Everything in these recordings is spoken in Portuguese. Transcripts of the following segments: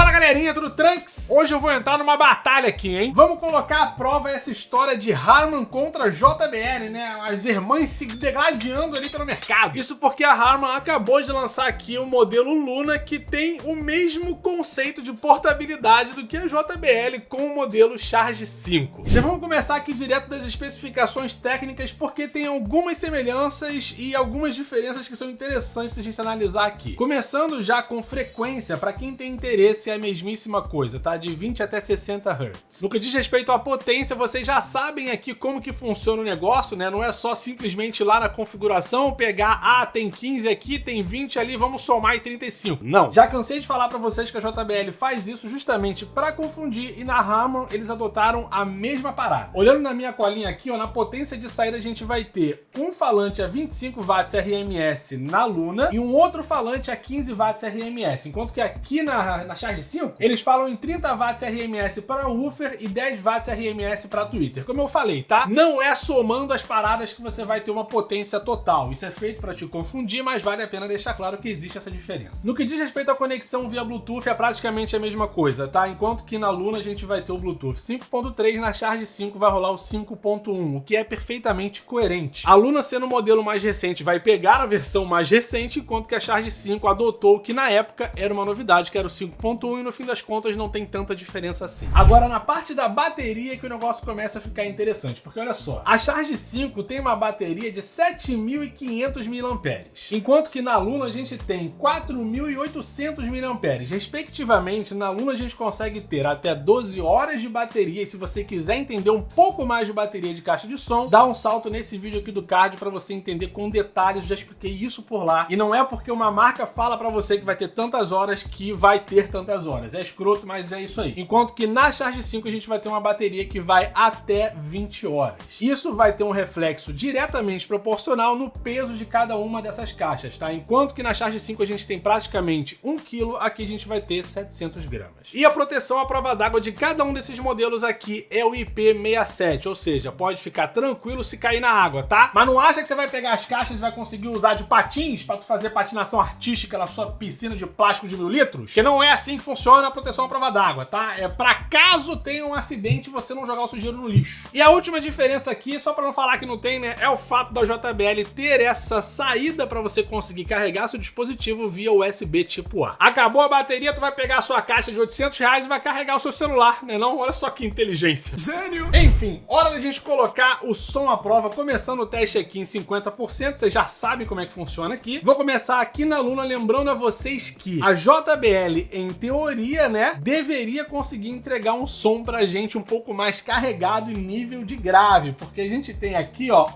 Fala galerinha, tudo tranks? Hoje eu vou entrar numa batalha aqui, hein? Vamos colocar à prova essa história de Harman contra JBL, né? As irmãs se degladiando ali pelo mercado. Isso porque a Harman acabou de lançar aqui o modelo Luna, que tem o mesmo conceito de portabilidade do que a JBL com o modelo Charge 5. Já vamos começar aqui direto das especificações técnicas, porque tem algumas semelhanças e algumas diferenças que são interessantes se a gente analisar aqui. Começando já com frequência, para quem tem interesse, é a mesmíssima coisa, tá? De 20 até 60 Hz. No que diz respeito à potência, vocês já sabem aqui como que funciona o negócio, né? Não é só simplesmente ir lá na configuração, pegar, tem 15 aqui, tem 20 ali, vamos somar e 35. Não. Já cansei de falar para vocês que a JBL faz isso justamente para confundir, e na Harman eles adotaram a mesma parada. Olhando na minha colinha aqui, ó, na potência de saída a gente vai ter um falante a 25 watts RMS na Luna e um outro falante a 15 watts RMS, enquanto que aqui na Charge 5 eles falam em 30 watts RMS para woofer e 10 watts RMS para Twitter. Como eu falei, tá? Não é somando as paradas que você vai ter uma potência total. Isso é feito para te confundir, mas vale a pena deixar claro que existe essa diferença. No que diz respeito à conexão via Bluetooth, é praticamente a mesma coisa, tá? Enquanto que na Luna a gente vai ter o Bluetooth 5.3, na Charge 5 vai rolar o 5.1, o que é perfeitamente coerente. A Luna, sendo o modelo mais recente, vai pegar a versão mais recente, enquanto que a Charge 5 adotou o que na época era uma novidade, que era o 5.1, e no fim das contas não tem tanta diferença assim. Agora, na parte da bateria que o negócio começa a ficar interessante, porque olha só, a Charge 5 tem uma bateria de 7.500 mAh, enquanto que na Luna a gente tem 4.800 mAh. Respectivamente, na Luna a gente consegue ter até 12 horas de bateria, e se você quiser entender um pouco mais de bateria de caixa de som, dá um salto nesse vídeo aqui do card para você entender com detalhes. Já expliquei isso por lá, e não é porque uma marca fala para você que vai ter tantas horas que vai ter tantas horas. É escroto, mas é isso aí. Enquanto que na Charge 5 a gente vai ter uma bateria que vai até 20 horas. Isso vai ter um reflexo diretamente proporcional no peso de cada uma dessas caixas, tá? Enquanto que na Charge 5 a gente tem praticamente 1 kg, aqui a gente vai ter 700 gramas. E a proteção à prova d'água de cada um desses modelos aqui é o IP67, ou seja, pode ficar tranquilo se cair na água, tá? Mas não acha que você vai pegar as caixas e vai conseguir usar de patins para tu fazer patinação artística na sua piscina de plástico de 1000 litros? Que não é assim que funciona a proteção à prova d'água, tá? É para caso tenha um acidente você não jogar o sujeiro no lixo. E a última diferença aqui, só para não falar que não tem, né, é o fato da JBL ter essa saída para você conseguir carregar seu dispositivo via USB tipo A. Acabou a bateria, tu vai pegar a sua caixa de R$800 e vai carregar o seu celular, né não? Olha só que inteligência. Gênio! Enfim, hora da gente colocar o som à prova, começando o teste aqui em 50%, vocês já sabem como é que funciona aqui. Vou começar aqui na Luna, lembrando a vocês que a JBL, em teoria, né, deveria conseguir entregar um som pra gente um pouco mais carregado em nível de grave, porque a gente tem aqui, ó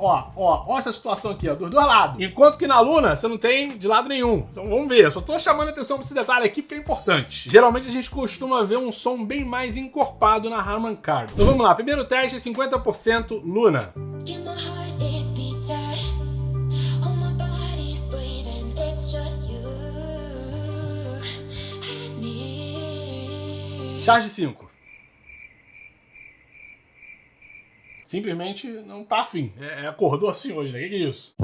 essa situação aqui, ó, dos dois lados. Enquanto que na Luna, você não tem de lado nenhum. Então vamos ver, eu só tô chamando a atenção pra esse detalhe aqui porque é importante. Geralmente a gente costuma ver um som bem mais encorpado na Harman Kardon. Então vamos lá, primeiro teste, 50% Luna. Charge 5. Simplesmente não tá afim. Acordou assim hoje, né? Que é isso?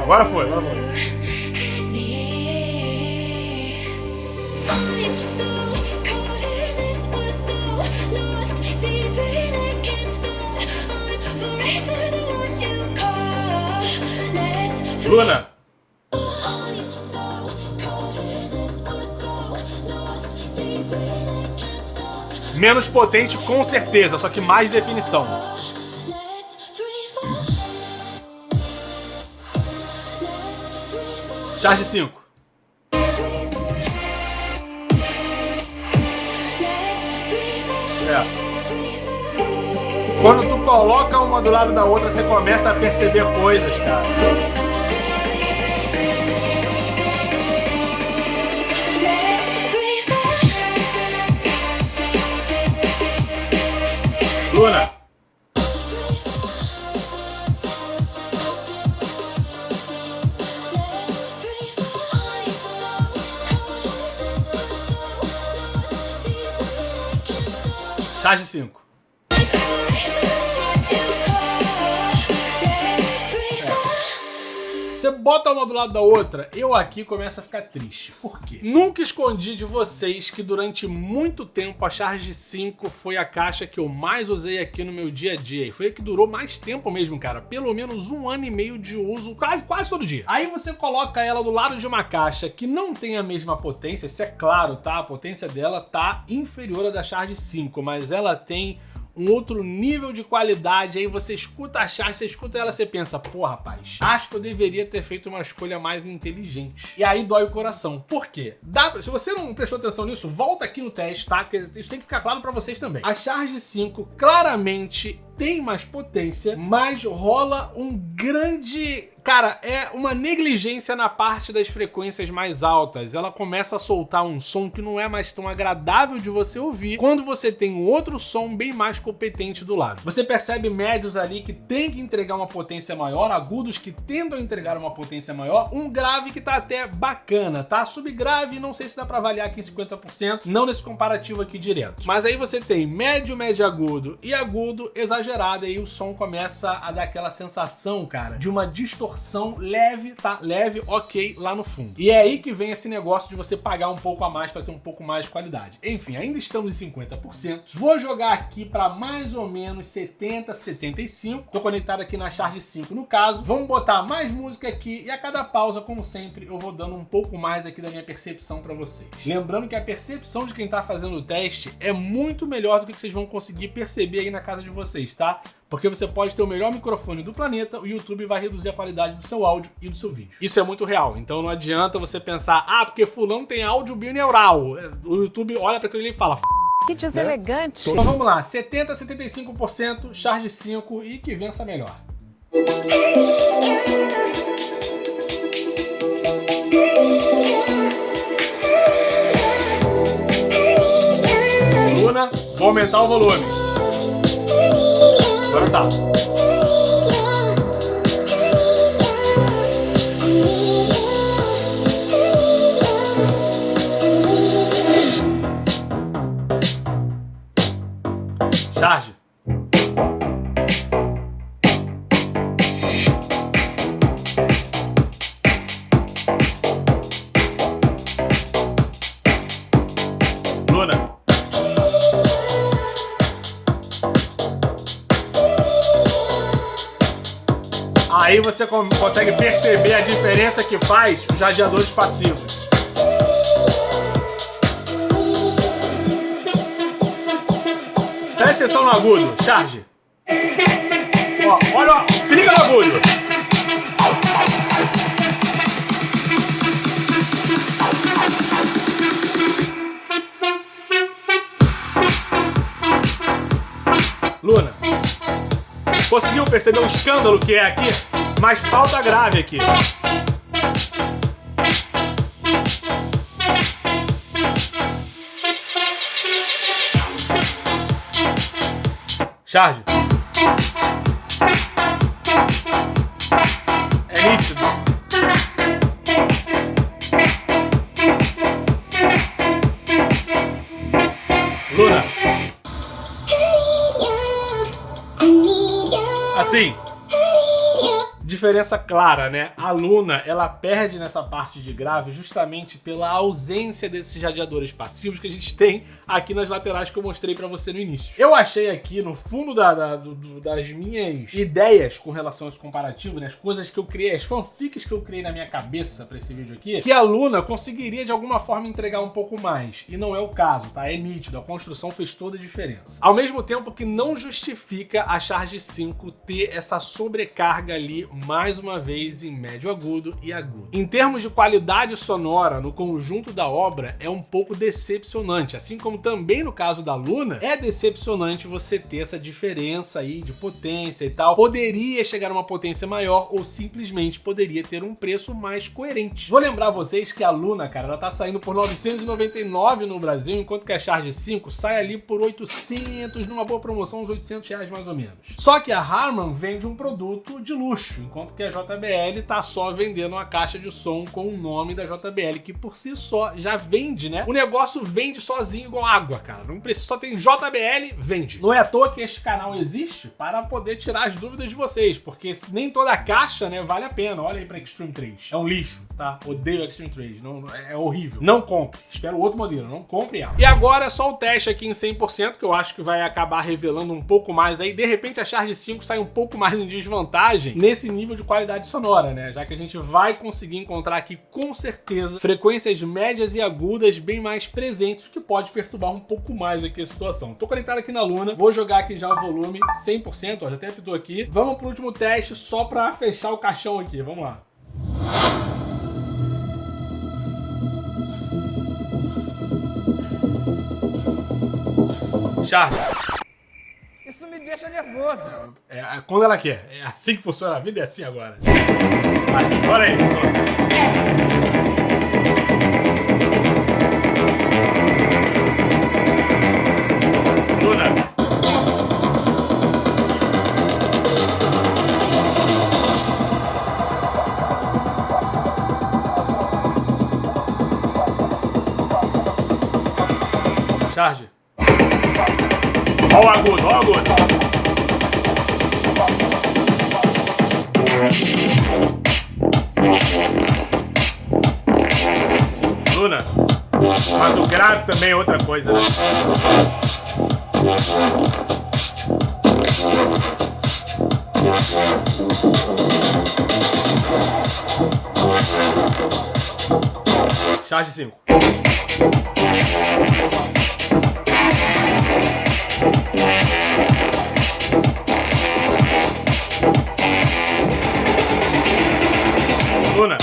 Agora foi. Luna. Menos potente com certeza, só que mais definição. Charge 5. Quando tu coloca uma do lado da outra, você começa a perceber coisas, cara. Luna. Charge 5. Você Você bota uma do lado da outra, eu aqui começo a ficar triste. Por quê? Nunca escondi de vocês que durante muito tempo a Charge 5 foi a caixa que eu mais usei aqui no meu dia a dia. E foi a que durou mais tempo mesmo, cara. Pelo menos 1 ano e meio de uso, quase todo dia. Aí você coloca ela do lado de uma caixa que não tem a mesma potência, isso é claro, tá? A potência dela tá inferior à da Charge 5, mas ela tem um outro nível de qualidade. Aí você escuta a Charge, você escuta ela, você pensa, pô, rapaz, acho que eu deveria ter feito uma escolha mais inteligente. E aí dói o coração. Por quê? Se você não prestou atenção nisso, volta aqui no teste, tá? Porque isso tem que ficar claro pra vocês também. A Charge 5 claramente tem mais potência, mas rola um grande... Cara, é uma negligência na parte das frequências mais altas. Ela começa a soltar um som que não é mais tão agradável de você ouvir quando você tem um outro som bem mais competente do lado. Você percebe médios ali que tem que entregar uma potência maior, agudos que tentam entregar uma potência maior, um grave que tá até bacana, tá? Subgrave, não sei se dá pra avaliar aqui em 50%, não nesse comparativo aqui direto. Mas aí você tem médio, médio agudo e agudo exagerado, e aí o som começa a dar aquela sensação, cara, de uma distorção leve, tá? Leve, ok, lá no fundo. E é aí que vem esse negócio de você pagar um pouco a mais para ter um pouco mais de qualidade. Enfim, ainda estamos em 50%. Vou jogar aqui para mais ou menos 70, 75. Tô conectado aqui na Charge 5 no caso. Vamos botar mais música aqui e a cada pausa, como sempre, eu vou dando um pouco mais aqui da minha percepção para vocês. Lembrando que a percepção de quem tá fazendo o teste é muito melhor do que vocês vão conseguir perceber aí na casa de vocês, tá? Porque você pode ter o melhor microfone do planeta, o YouTube vai reduzir a qualidade do seu áudio e do seu vídeo. Isso é muito real, então não adianta você pensar, ah, porque fulano tem áudio bineural. O YouTube olha para aquilo e fala, que deselegante. Então vamos lá, 70, 75%, Charge 5 e que vença melhor. Luna, vou aumentar o volume. Agora tá. Charge. Luna. Aí você consegue perceber a diferença que faz os radiadores passivos. Presta atenção no agudo, Charge. Ó, olha, ó, se liga no agudo. Luna, conseguiu perceber o escândalo que é aqui? Mas falta grave aqui. Charge. É nítido. Luna. Assim. Diferença clara, né? A Luna, ela perde nessa parte de grave justamente pela ausência desses radiadores passivos que a gente tem aqui nas laterais que eu mostrei pra você no início. Eu achei aqui no fundo das minhas ideias com relação a esse comparativo, né? As coisas que eu criei, as fanfics que eu criei na minha cabeça pra esse vídeo aqui, que a Luna conseguiria de alguma forma entregar um pouco mais. E não é o caso, tá? É nítido, a construção fez toda a diferença. Ao mesmo tempo que não justifica a Charge 5 ter essa sobrecarga ali mais uma vez em médio agudo e agudo. Em termos de qualidade sonora no conjunto da obra, é um pouco decepcionante, assim como também no caso da Luna, é decepcionante você ter essa diferença aí de potência e tal. Poderia chegar a uma potência maior ou simplesmente poderia ter um preço mais coerente. Vou lembrar vocês que a Luna, cara, ela tá saindo por 999 no Brasil, enquanto que a Charge 5 sai ali por 800, numa boa promoção, uns 800 reais mais ou menos. Só que a Harman vende um produto de luxo, enquanto quanto que a JBL tá só vendendo uma caixa de som com o nome da JBL, que por si só já vende, né? O negócio vende sozinho igual água, cara. Não precisa, só tem JBL, vende. Não é à toa que este canal existe para poder tirar as dúvidas de vocês, porque nem toda caixa, né, vale a pena. Olha aí pra Extreme 3. É um lixo, tá? Odeio Extreme 3. Não, é horrível. Não compre. Espero outro modelo. Não compre ela. E agora é só o teste aqui em 100%, que eu acho que vai acabar revelando um pouco mais aí. De repente a Charge 5 sai um pouco mais em desvantagem nesse nível de qualidade sonora, né? Já que a gente vai conseguir encontrar aqui, com certeza, frequências médias e agudas bem mais presentes, o que pode perturbar um pouco mais aqui a situação. Tô conectado aqui na Luna. Vou jogar aqui já o volume 100%, ó. Já até apitou aqui. Vamos pro último teste só pra fechar o caixão aqui. Vamos lá. Charge. Isso me deixa nervoso. Quando ela quer. É assim que funciona a vida, é assim agora. Vai, bora aí. Luna. Charge. Ó o agudo, ó o agudo. Luna, mas o grave também é outra coisa, né? Charge 5. Luna.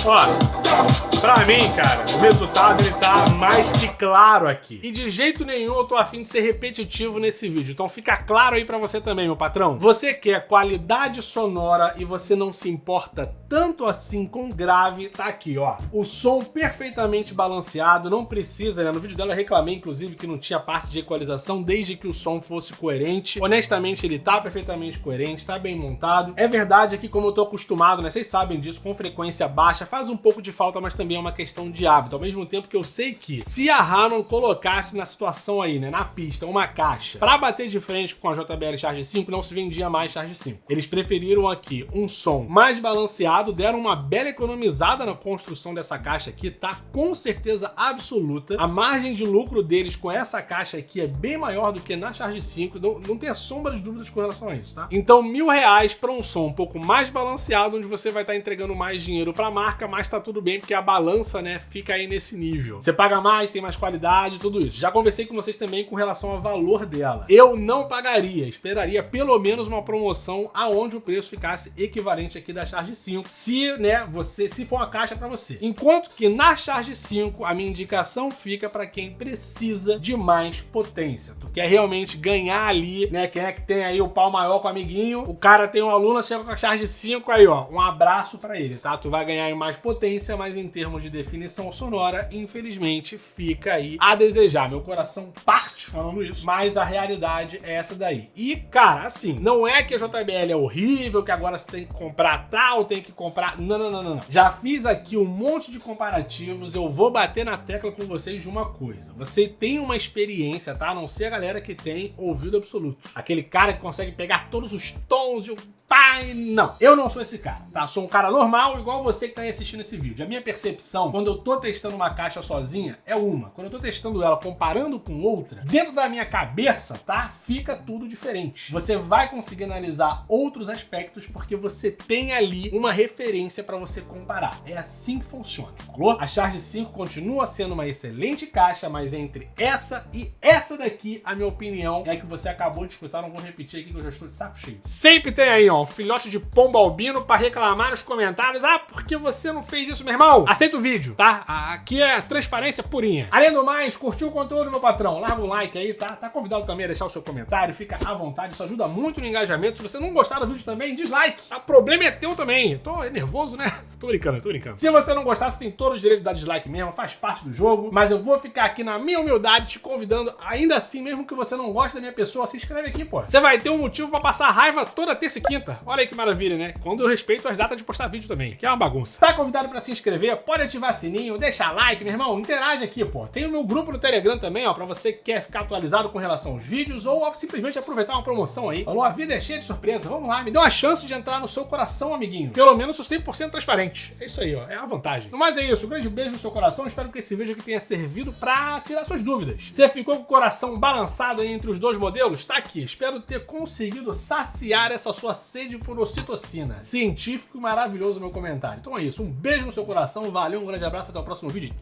Ó, pra mim, cara, o resultado ele tá mais que claro aqui. E de jeito nenhum eu tô a fim de ser repetitivo nesse vídeo. Então fica claro aí pra você também, meu patrão. Você quer qualidade sonora e você não se importa tanto assim com grave, tá aqui, ó. O som perfeitamente balanceado, não precisa, né? No vídeo dela eu reclamei, inclusive, que não tinha parte de equalização, desde que o som fosse coerente. Honestamente, ele tá perfeitamente coerente, tá bem montado. É verdade que, como eu tô acostumado, né? Vocês sabem disso, com frequência baixa, faz um pouco de falta, mas também é uma questão de hábito. Ao mesmo tempo que eu sei que, se a Harman colocasse na situação aí, né? Na pista, uma caixa, pra bater de frente com a JBL Charge 5, não se vendia mais Charge 5. Eles preferiram aqui um som mais balanceado, deram uma bela economizada na construção dessa caixa aqui, tá? Com certeza absoluta. A margem de lucro deles com essa caixa aqui é bem maior do que na Charge 5, não tem sombra de dúvidas com relação a isso, tá? Então, R$1.000 para um som um pouco mais balanceado, onde você vai estar entregando mais dinheiro pra marca, mas tá tudo bem, porque a balança, né, fica aí nesse nível. Você paga mais, tem mais qualidade, tudo isso. Já conversei com vocês também com relação ao valor dela. Eu não pagaria, esperaria pelo menos uma promoção aonde o preço ficasse equivalente aqui da Charge 5, se, né, se for uma caixa pra você. Enquanto que na Charge 5, a minha indicação fica pra quem precisa de mais potência. Tu quer realmente ganhar ali, né, quem é que tem aí o pau maior com o amiguinho, o cara tem um aluno, chega com a Charge 5 aí, ó, um abraço pra ele, tá? Tu vai ganhar em mais potência, mas em termos de definição sonora, infelizmente, fica aí a desejar. Meu coração parte falando isso, mas a realidade é essa daí. E, cara, assim, não é que a JBL é horrível, que agora você tem que comprar tal, tem que comprar... Não. Já fiz aqui um monte de comparativos, eu vou bater na tecla com vocês de uma coisa. Você tem uma experiência, tá? A não ser a galera que tem ouvido absoluto. Aquele cara que consegue pegar todos os tons e o pai, não. Eu não sou esse cara, tá? Sou um cara normal, igual você que tá aí assistindo esse vídeo. A minha percepção, quando eu tô testando uma caixa sozinha, é uma. Quando eu tô testando ela comparando com outra, dentro da minha cabeça, tá? Fica tudo diferente. Você vai conseguir analisar outros aspectos porque você tem ali uma referência pra você comparar. É assim que funciona, falou? A Charge 5 continua sendo uma excelente caixa, mas entre essa e essa daqui, a minha opinião é que você acabou de escutar. Não vou repetir aqui que eu já estou de saco cheio. Sempre tem aí, ó, um filhote de pombo albino pra reclamar nos comentários. Ah, por que você não fez isso, meu irmão? Aceita o vídeo, tá? Aqui é transparência purinha. Além do mais, curtiu o conteúdo, meu patrão? Larga um like aí, tá? Tá convidado também a deixar o seu comentário. Fica à vontade, isso ajuda muito no engajamento. Se você não gostar do vídeo também, dislike. O problema é teu também. Eu tô nervoso, né? Tô brincando. Se você não gostar, você tem todo o direito de dar dislike mesmo, faz parte do jogo. Mas eu vou ficar aqui na minha humildade te convidando, ainda assim, mesmo que você não goste da minha pessoa, se inscreve aqui, pô. Você vai ter um motivo pra passar raiva toda terça e quinta. respeita. Olha aí que maravilha, né? Quando eu respeito as datas de postar vídeo também, que é uma bagunça. Tá convidado pra se inscrever, pode ativar sininho, deixar like, meu irmão, interage aqui, pô. Tem o meu grupo no Telegram também, ó, pra você que quer ficar atualizado com relação aos vídeos ou simplesmente aproveitar uma promoção aí. Falou, a vida é cheia de surpresa, vamos lá, me dê uma chance de entrar no seu coração, amiguinho. Pelo menos sou 100% transparente. É isso aí, ó, é a vantagem. Mas é isso, um grande beijo no seu coração, espero que esse vídeo aqui tenha servido pra tirar suas dúvidas. Você ficou com o coração balançado aí entre os dois modelos? Tá aqui, espero ter conseguido saciar essa sua sede por ocitocina. Científico e maravilhoso meu comentário. Então é isso, um beijo no seu coração, valeu, um grande abraço, até o próximo vídeo.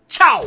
Tchau!